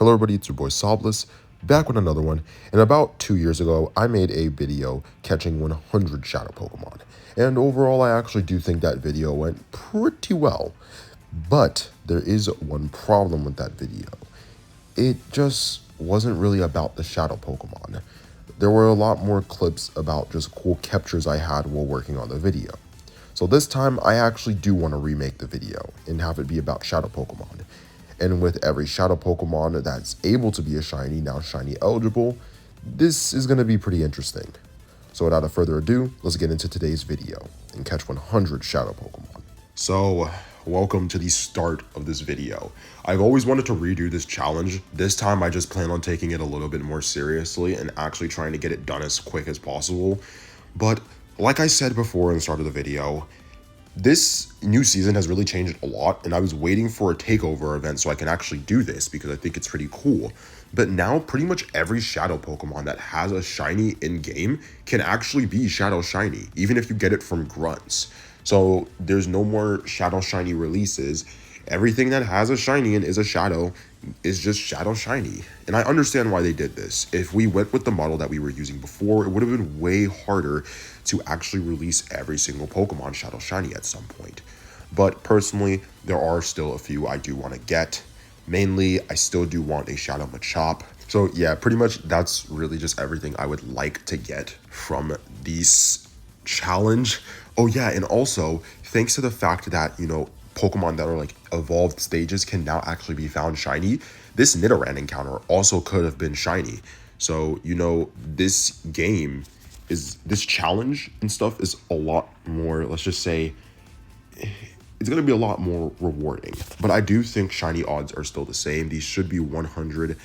Hello everybody, it's your boy Sobless, back with another one, and about 2 years ago, I made a video catching 100 shadow Pokemon, and overall I actually do think that video went pretty well, but there is one problem with that video. It just wasn't really about the shadow Pokemon. There were a lot more clips about just cool captures I had while working on the video. So this time, I actually do want to remake the video and have it be about shadow Pokemon. And with every shadow Pokemon that's able to be a shiny, now shiny eligible, this is going to be pretty interesting. So without further ado, let's get into today's video and catch 100 shadow Pokemon. So, welcome to the start of this video. I've always wanted to redo this challenge. This time I just plan on taking it a little bit more seriously and actually trying to get it done as quick as possible. But like I said before in the start of the video, this new season has really changed a lot, and I was waiting for a takeover event so I can actually do this because I think it's pretty cool. But now pretty much every shadow Pokemon that has a shiny in-game can actually be shadow shiny, even if you get it from grunts. So there's no more shadow shiny releases. Everything that has a shiny and is a shadow is just shadow shiny. And I understand why they did this. If we went with the model that we were using before, it would have been way harder to actually release every single Pokemon shadow shiny at some point. But personally, there are still a few I do want to get. Mainly, I still do want a shadow Machop. So yeah, pretty much that's really just everything I would like to get from this challenge. Oh yeah, and also, thanks to the fact that, Pokemon that are like evolved stages can now actually be found shiny, this Nidoran encounter also could have been shiny. So, this game this challenge and stuff is a lot more, let's just say, it's going to be a lot more rewarding. But I do think shiny odds are still the same. These should be 100.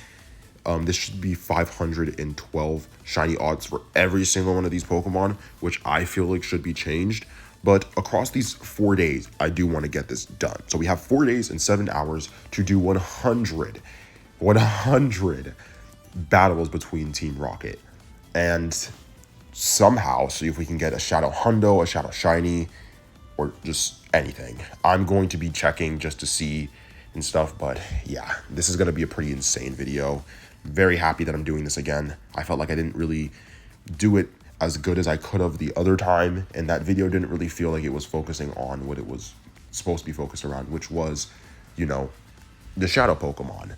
This should be 512 shiny odds for every single one of these Pokemon, which I feel like should be changed. But across these 4 days, I do want to get this done. So we have 4 days and 7 hours to do 100 battles between Team Rocket. And somehow see if we can get a Shadow Hundo, a Shadow Shiny, or just anything. I'm going to be checking just to see and stuff, but yeah, this is going to be a pretty insane video. Very happy that I'm doing this again. I felt like I didn't really do it as good as I could have the other time, and that video didn't really feel like it was focusing on what it was supposed to be focused around, which was, the shadow Pokemon.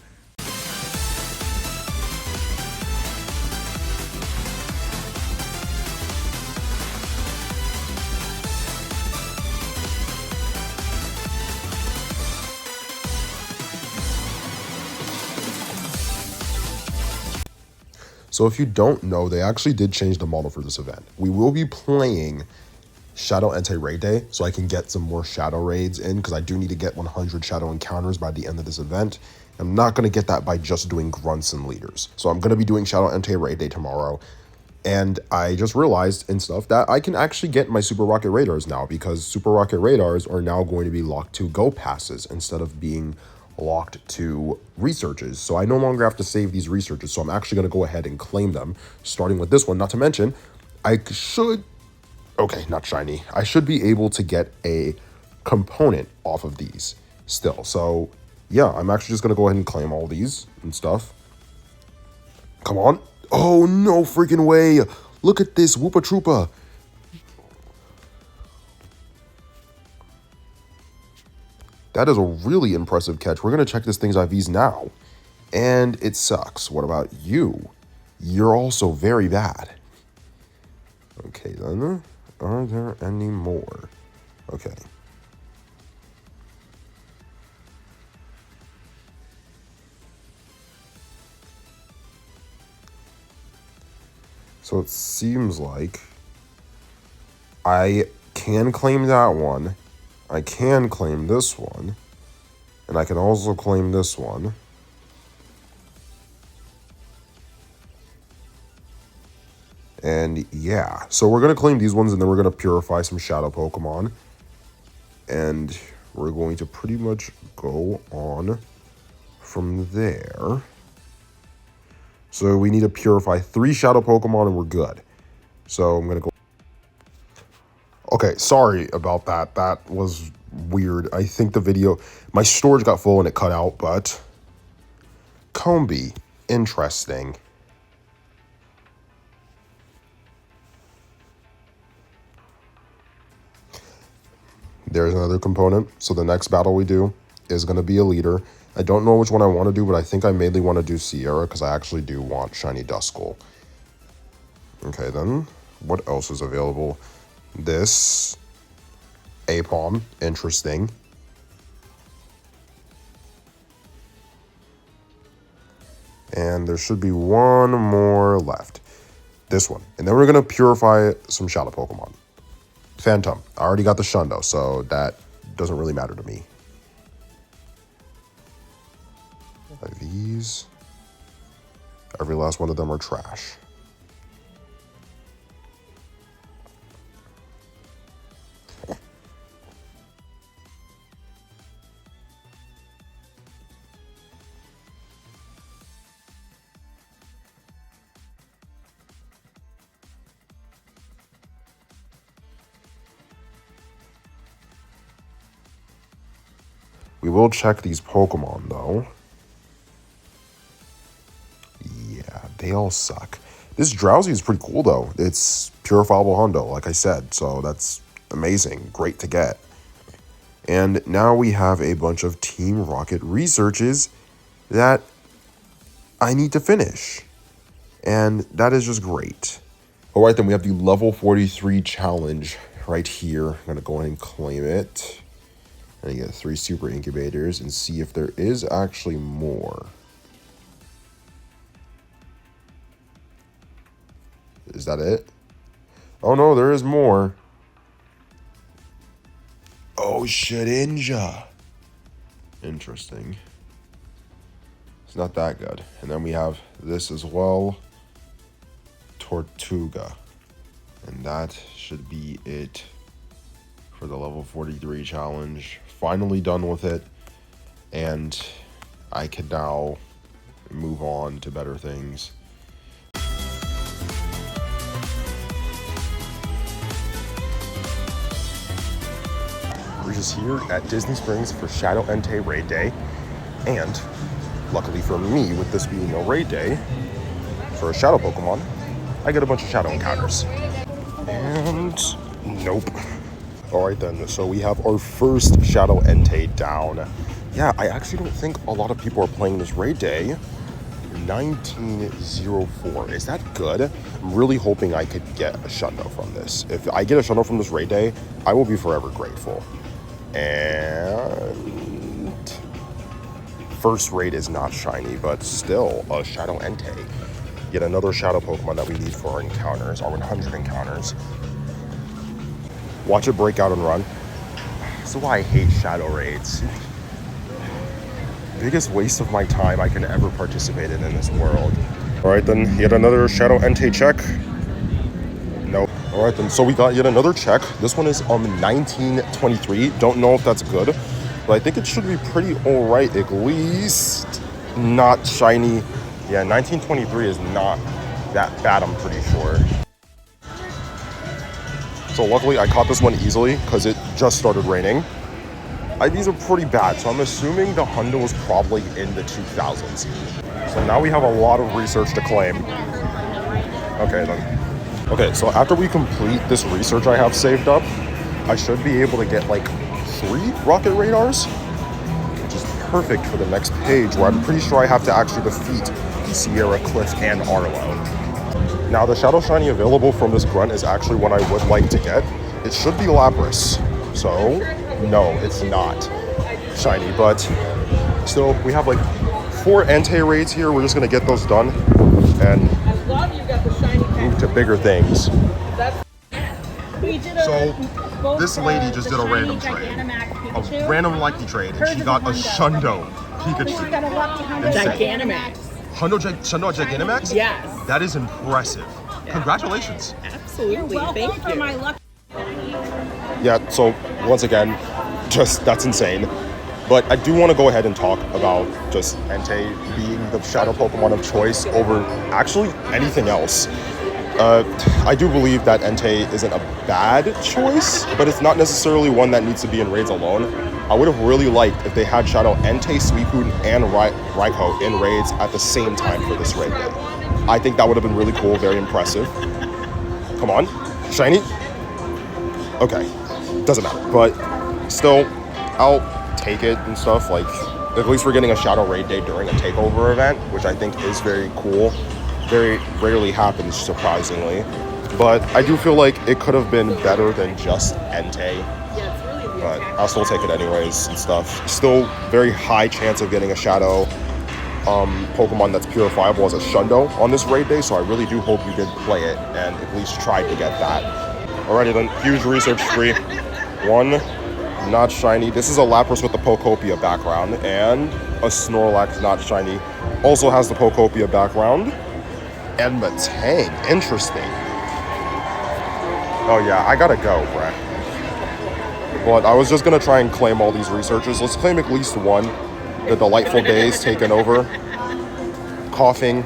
So if you don't know, they actually did change the model for this event. We will be playing Shadow Entei Raid Day, so I can get some more Shadow Raids in, because I do need to get 100 Shadow Encounters by the end of this event. I'm not going to get that by just doing Grunts and Leaders. So I'm going to be doing Shadow Entei Raid Day tomorrow, and I just realized and stuff that I can actually get my Super Rocket Radars now, because Super Rocket Radars are now going to be locked to Go Passes instead of being locked to researches. So I no longer have to save these researches, so I'm actually going to go ahead and claim them, starting with this one. Not to mention, I should be able to get a component off of these still. So yeah, I'm actually just going to go ahead and claim all these and stuff. Come on. Oh, no freaking way. Look at this Woopa Troopa. That is a really impressive catch. We're going to check this thing's IVs now. And it sucks. What about you? You're also very bad. Okay, then. Are there any more? Okay. So it seems like I can claim that one. I can claim this one, and I can also claim this one. And yeah, so we're going to claim these ones, and then we're going to purify some shadow Pokemon. And we're going to pretty much go on from there. So we need to purify 3 shadow Pokemon, and we're good. So I'm going to go. Okay, sorry about that. That was weird. I think the video, my storage got full and it cut out, but Combi, interesting. There's another component. So the next battle we do is going to be a leader. I don't know which one I want to do, but I think I mainly want to do Sierra because I actually do want Shiny Duskull. Okay, then what else is available? This Apom, interesting. And there should be one more left. This one. And then we're going to purify some Shadow Pokemon. Phantom. I already got the Shundo, so that doesn't really matter to me. These. Every last one of them are trash. We will check these Pokemon, though. Yeah, they all suck. This Drowsy is pretty cool, though. It's purifiable Hundo, like I said, so that's amazing. Great to get. And now we have a bunch of Team Rocket researches that I need to finish. And that is just great. All right, then we have the level 43 challenge right here. I'm going to go ahead and claim it. And you get 3 super incubators and see if there is actually more. Is that it? Oh no, there is more. Oh, Shedinja. Interesting. It's not that good. And then we have this as well. Tortuga. And that should be it for the level 43 challenge. Finally done with it, and I can now move on to better things. We're just here at Disney Springs for Shadow Entei Raid Day, and luckily for me, with this being a raid day for a Shadow Pokemon, I get a bunch of Shadow encounters. And nope. Alright then, so we have our first Shadow Entei down. Yeah, I actually don't think a lot of people are playing this raid day. 1904. Is that good? I'm really hoping I could get a Shundo from this. If I get a Shundo from this raid day, I will be forever grateful. And first raid is not shiny, but still a Shadow Entei. Yet another Shadow Pokemon that we need for our encounters, our 100 encounters. Watch it break out and run. This is why I hate Shadow Raids. Biggest waste of my time I can ever participate in this world. Alright then, yet another Shadow Entei check. Nope. Alright then, so we got yet another check. This one is 1923. Don't know if that's good, but I think it should be pretty alright, at least not shiny. Yeah, 1923 is not that bad, I'm pretty sure. So luckily I caught this one easily because it just started raining. IVs are pretty bad, so I'm assuming the Hundo was probably in the 2000s. So now we have a lot of research to claim. Okay then. Okay, so after we complete this research I have saved up, I should be able to get like 3 rocket radars, which is perfect for the next page where I'm pretty sure I have to actually defeat Sierra, Cliff, and Arlo. Now, the Shadow Shiny available from this grunt is actually one I would like to get. It should be Lapras. So, no, it's not shiny, but still, we have like 4 Entei raids here. We're just going to get those done and move to bigger things. So, this lady just did a random trade. A random lucky trade, and she got a Shundo Pikachu. Gigantamax. Shundo Gigantamax? Yes. That is impressive. Yeah. Congratulations. Absolutely. Thank you. Yeah, so once again, just that's insane. But I do want to go ahead and talk about just Entei being the Shadow Pokemon of choice over actually anything else. I do believe that Entei isn't a bad choice, but it's not necessarily one that needs to be in raids alone. I would have really liked if they had Shadow Entei, Suicune, and Raikou in raids at the same time for this raid day. I think that would have been really cool, very impressive. Come on, shiny. Okay, doesn't matter, but still, I'll take it and stuff. Like, at least we're getting a Shadow Raid Day during a takeover event, which I think is very cool. Very rarely happens, surprisingly. But I do feel like it could have been better than just Entei. But I'll still take it anyways and stuff. Still very high chance of getting a Shadow Pokemon that's purifiable as a Shundo on this raid day, so I really do hope you did play it and at least tried to get that. Alrighty then, huge research tree. One, not shiny. This is a Lapras with the Pokopia background, and a Snorlax not shiny. Also has the Pokopia background. And Matang, interesting. Oh yeah, I gotta go, bruh. But I was just gonna try and claim all these researches. Let's claim at least one. The Delightful Days taken over. Coughing.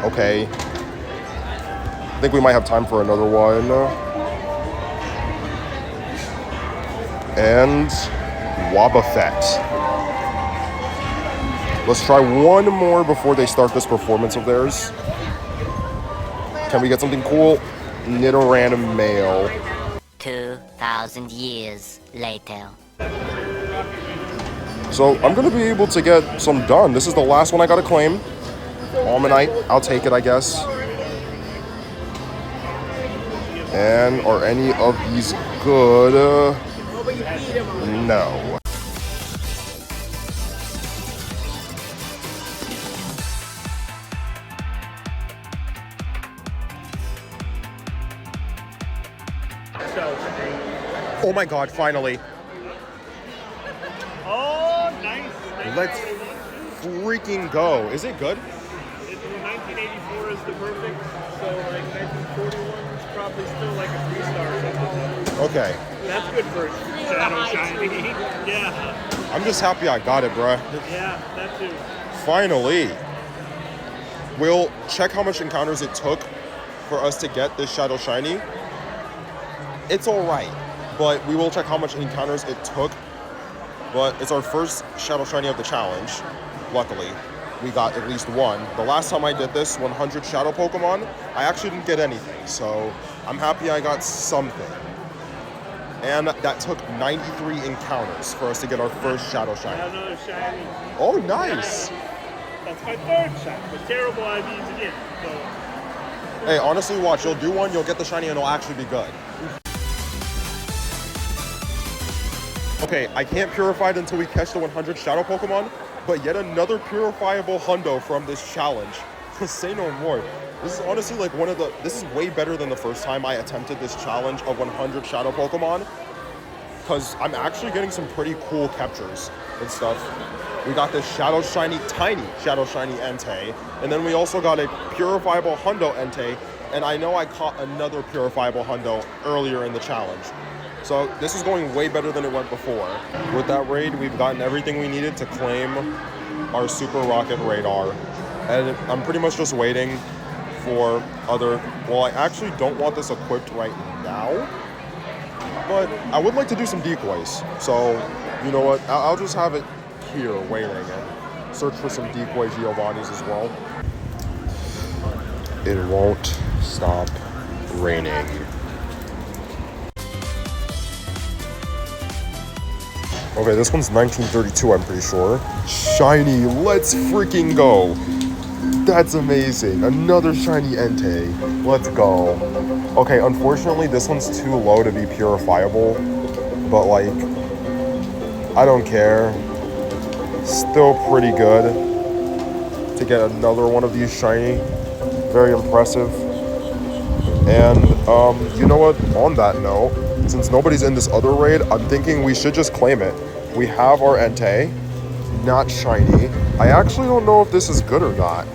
Okay. I think we might have time for another one. And Wobbuffet. Let's try one more before they start this performance of theirs. Can we get something cool? Nidoran male. 2,000 years later. So I'm gonna be able to get some done. This is the last one I gotta claim. Almanite, I'll take it, I guess. And are any of these good? No. Oh my god, finally. Oh, nice. Let's freaking go. Is it good? 1984 is the perfect, so like 1941 is probably still like a 3-star or something. Okay. That's good for Shadow Shiny. Yeah. I'm just happy I got it, bruh. Yeah, that too. Finally. We'll check how much encounters it took for us to get this Shadow Shiny. It's alright, but we will check how much encounters it took. But it's our first Shadow Shiny of the challenge. Luckily, we got at least one. The last time I did this, 100 Shadow Pokemon, I actually didn't get anything. So I'm happy I got something. And that took 93 encounters for us to get our first Shadow Shiny. Another shiny. Oh, nice. That's my third shiny, but terrible IVs again. So. Hey, honestly, watch. You'll do one, you'll get the shiny, and it'll actually be good. Okay, I can't purify it until we catch the 100 Shadow Pokemon, but yet another purifiable Hundo from this challenge. Say no more. This is honestly like this is way better than the first time I attempted this challenge of 100 Shadow Pokemon, because I'm actually getting some pretty cool captures and stuff. We got this tiny Shadow Shiny Entei, and then we also got a purifiable Hundo Entei, and I know I caught another purifiable Hundo earlier in the challenge. So this is going way better than it went before. With that raid, we've gotten everything we needed to claim our Super Rocket Radar. And I'm pretty much just waiting for other... Well, I actually don't want this equipped right now, but I would like to do some decoys. So, you know what? I'll just have it here waiting and search for some decoy Giovannis as well. It won't stop raining. Okay, this one's 1932, I'm pretty sure. Shiny, let's freaking go. That's amazing. Another shiny Entei. Let's go. Okay, unfortunately, this one's too low to be purifiable, but like, I don't care. Still pretty good to get another one of these shiny. Very impressive. And, you know what? On that note, since nobody's in this other raid, I'm thinking we should just claim it. We have our Entei, not shiny. I actually don't know if this is good or not.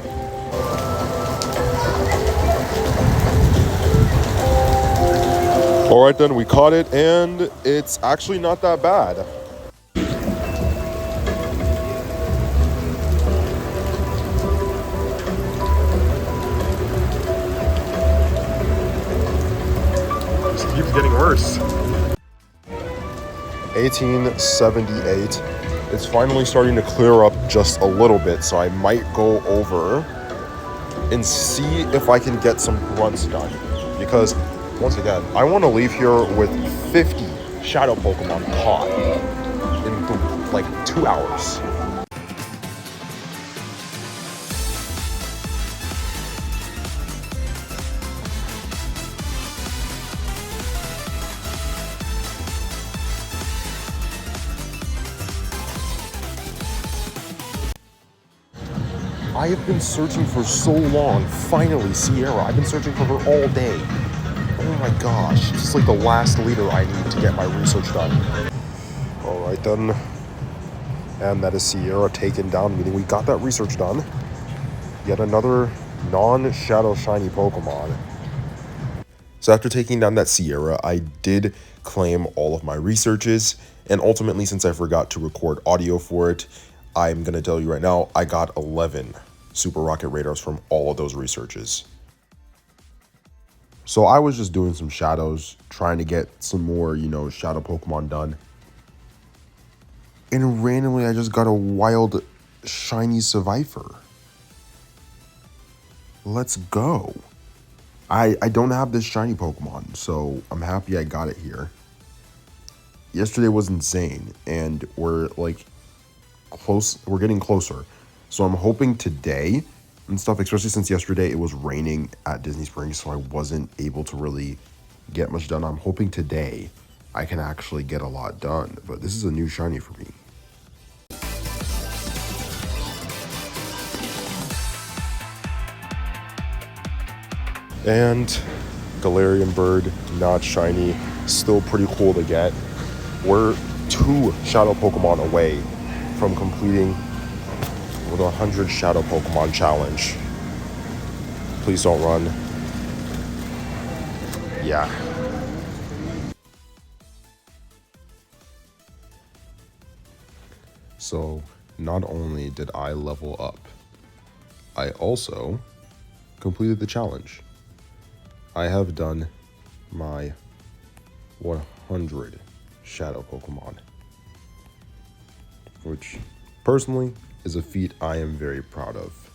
All right then, we caught it, and it's actually not that bad. This keeps getting worse. 1878. It's finally starting to clear up just a little bit, so I might go over and see if I can get some grunts done. Because, once again, I want to leave here with 50 shadow Pokemon caught in like 2 hours. I have been searching for so long. Finally, Sierra. I've been searching for her all day. Oh my gosh. This is like the last leader I need to get my research done. Alright then. And that is Sierra taken down, meaning we got that research done. Yet another non-Shadow Shiny Pokemon. So after taking down that Sierra, I did claim all of my researches. And ultimately, since I forgot to record audio for it, I'm going to tell you right now, I got 11 Super Rocket Radars from all of those researches. So I was just doing some shadows, trying to get some more, shadow Pokemon done. And randomly, I just got a wild shiny Survivor. Let's go. I don't have this shiny Pokemon, so I'm happy I got it here. Yesterday was insane, and we're like we're getting closer. So I'm hoping today and stuff, especially since yesterday it was raining at Disney Springs, so I wasn't able to really get much done. I'm hoping today I can actually get a lot done, but this is a new shiny for me. And Galarian Bird, not shiny, still pretty cool to get. We're 2 shadow Pokemon away from completing the 100 shadow Pokemon challenge. Please don't run. Yeah. So not only did I level up, I also completed the challenge. I have done my 100 shadow Pokemon, which personally is a feat I am very proud of.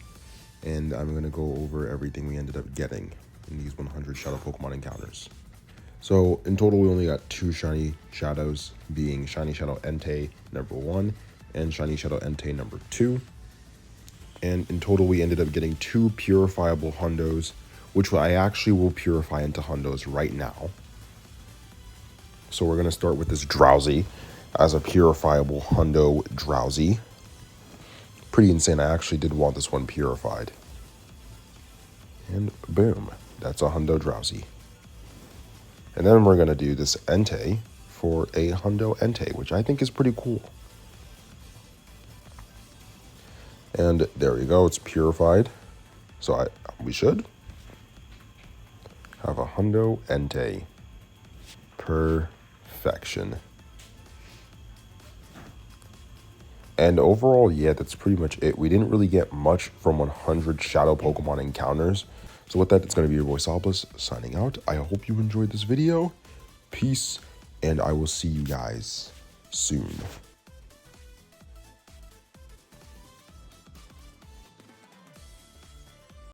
And I'm going to go over everything we ended up getting in these 100 shadow Pokemon encounters. So in total, we only got 2 shiny shadows, being Shiny Shadow Entei number 1 and Shiny Shadow Entei number 2. And in total, we ended up getting 2 purifiable Hundos, which I actually will purify into Hundos right now. So we're going to start with this Drowsy as a purifiable Hundo Drowsy. Pretty insane. I actually did want this one purified. And boom, that's a Hundo Drowsy. And then we're going to do this Entei for a Hundo Entei, which I think is pretty cool. And there we go, it's purified. So we should have a Hundo Entei. Perfection. And overall, yeah, that's pretty much it. We didn't really get much from 100 shadow Pokemon encounters. So with that, it's going to be your boy Sobless signing out. I hope you enjoyed this video. Peace, and I will see you guys soon.